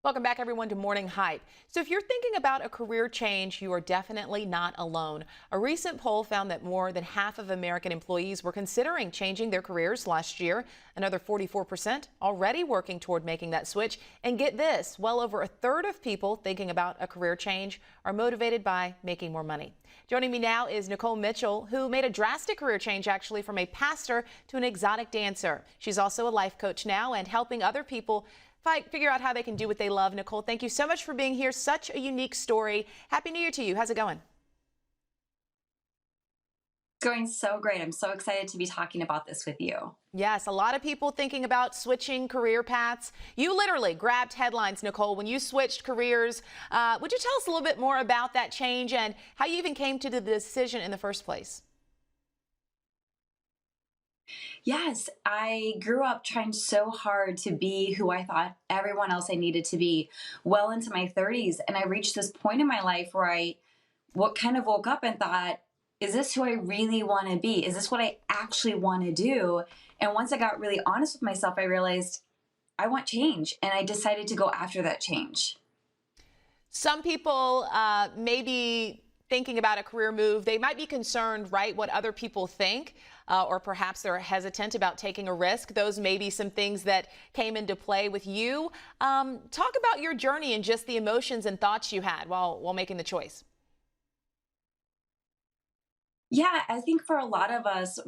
Welcome back, everyone, to Morning Hype. So if you're thinking about a career change, you are definitely not alone. A recent poll found that more than half of American employees were considering changing their careers last year. Another 44% already working toward making that switch. And get this, well over a third of people thinking about a career change are motivated by making more money. Joining me now is Nikole Mitchell, who made a drastic career change actually from a pastor to an exotic dancer. She's also a life coach now and helping other people figure out how they can do what they love. Nikole, thank you so much for being here. Such a unique story. Happy New Year to you. How's it going? It's going so great. I'm so excited to be talking about this with you. Yes, a lot of people thinking about switching career paths. You literally grabbed headlines, Nikole, when you switched careers. Would you tell us a little bit more about that change and how you even came to the decision in the first place? Yes, I grew up trying so hard to be who I thought everyone else I needed to be well into my 30s. And I reached this point in my life where what kind of woke up and thought, is this who I really want to be? Is this what I actually want to do? And once I got really honest with myself, I realized I want change. And I decided to go after that change. Some people may be thinking about a career move. They might be concerned, right, what other people think, or perhaps they're hesitant about taking a risk. Those may be some things that came into play with you. Talk about your journey and just the emotions and thoughts you had while making the choice. Yeah, I think for a lot of us,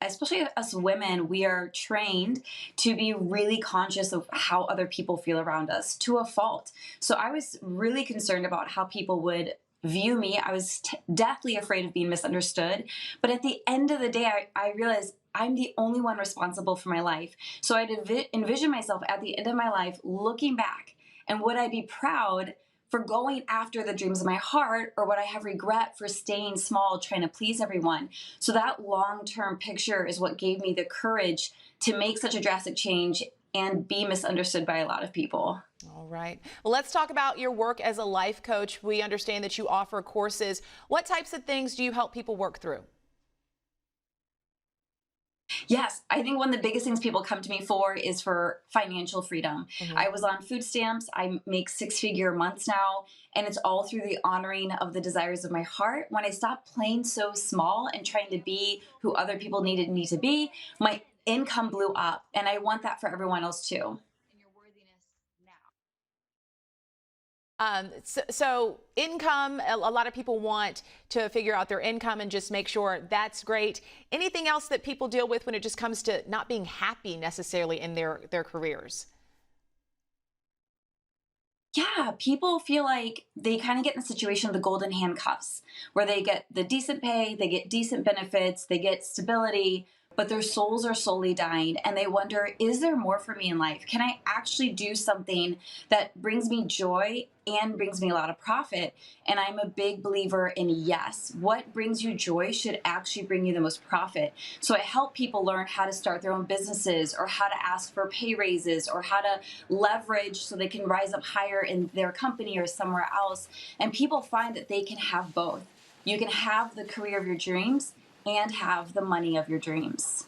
especially us women, we are trained to be really conscious of how other people feel around us to a fault. So I was really concerned about how people would view me. I was deathly afraid of being misunderstood. But at the end of the day, I realized I'm the only one responsible for my life. So I'd envision myself at the end of my life looking back, and would I be proud for going after the dreams of my heart, or would I have regret for staying small, trying to please everyone? So that long-term picture is what gave me the courage to make such a drastic change and be misunderstood by a lot of people. All right. Well, let's talk about your work as a life coach. We understand that you offer courses. What types of things do you help people work through? Yes, I think one of the biggest things people come to me for is for financial freedom. Mhm. I was on food stamps. I make six-figure months now, and it's all through the honoring of the desires of my heart. When I stopped playing so small and trying to be who other people needed me to be, my income blew up, and I want that for everyone else too. So income, a lot of people want to figure out their income and just make sure that's great. Anything else that people deal with when it just comes to not being happy necessarily in their careers? Yeah, people feel like they kind of get in the situation of the golden handcuffs, where they get the decent pay, they get decent benefits, they get stability, but their souls are slowly dying. And they wonder, is there more for me in life? Can I actually do something that brings me joy and brings me a lot of profit? And I'm a big believer in yes. What brings you joy should actually bring you the most profit. So I help people learn how to start their own businesses, or how to ask for pay raises, or how to leverage so they can rise up higher in their company or somewhere else. And people find that they can have both. You can have the career of your dreams and have the money of your dreams.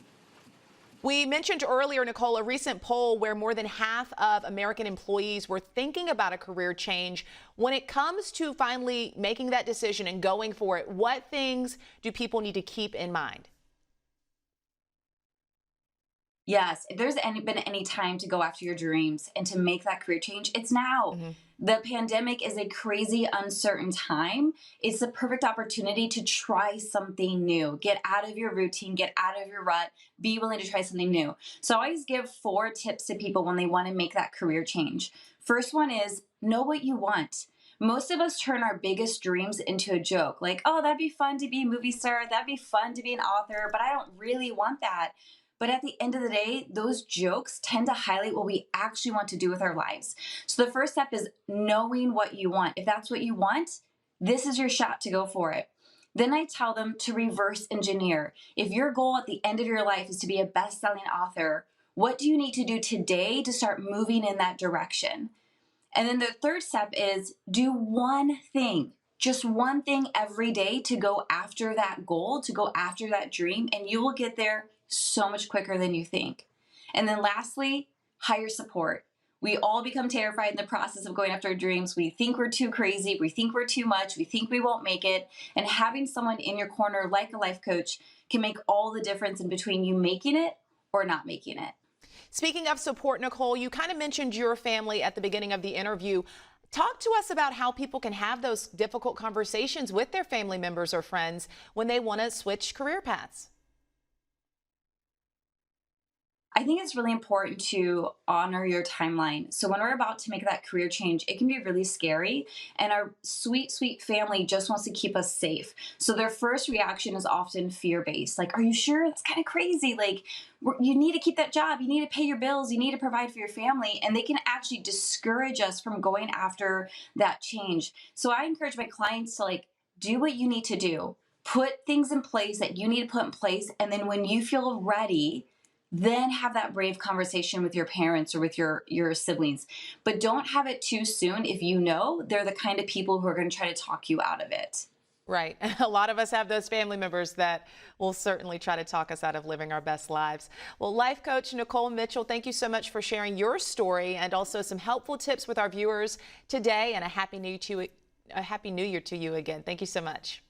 We mentioned earlier, Nikole, a recent poll where more than half of American employees were thinking about a career change. When it comes to finally making that decision and going for it, what things do people need to keep in mind? Yes, if there's been any time to go after your dreams and to make that career change, it's now. Mhm. The pandemic is a crazy, uncertain time. It's the perfect opportunity to try something new. Get out of your routine, get out of your rut, be willing to try something new. So I always give 4 tips to people when they want to make that career change. First one is know what you want. Most of us turn our biggest dreams into a joke, like, oh, that'd be fun to be a movie star, that'd be fun to be an author, but I don't really want that. But at the end of the day, those jokes tend to highlight what we actually want to do with our lives. So the first step is knowing what you want. If that's what you want, this is your shot to go for it. Then I tell them to reverse engineer. If your goal at the end of your life is to be a best-selling author, what do you need to do today to start moving in that direction? And then the third step is do one thing, just one thing every day to go after that goal, to go after that dream, and you will get there so much quicker than you think. And then lastly, hire support. We all become terrified in the process of going after our dreams. We think we're too crazy. We think we're too much. We think we won't make it. And having someone in your corner, like a life coach, can make all the difference in between you making it or not making it. Speaking of support, Nikole, you kind of mentioned your family at the beginning of the interview. Talk to us about how people can have those difficult conversations with their family members or friends when they want to switch career paths. I think it's really important to honor your timeline. So when we're about to make that career change, it can be really scary. And our sweet, sweet family just wants to keep us safe. So their first reaction is often fear-based. Like, are you sure? It's kind of crazy. Like, you need to keep that job. You need to pay your bills. You need to provide for your family. And they can actually discourage us from going after that change. So I encourage my clients to do what you need to do. Put things in place that you need to put in place. And then when you feel ready, then have that brave conversation with your parents or with your siblings. But don't have it too soon if you know they're the kind of people who are going to try to talk you out of it. Right. A lot of us have those family members that will certainly try to talk us out of living our best lives. Well, life coach Nikole Mitchell, thank you so much for sharing your story and also some helpful tips with our viewers today, and a happy new year to you again. Thank you so much.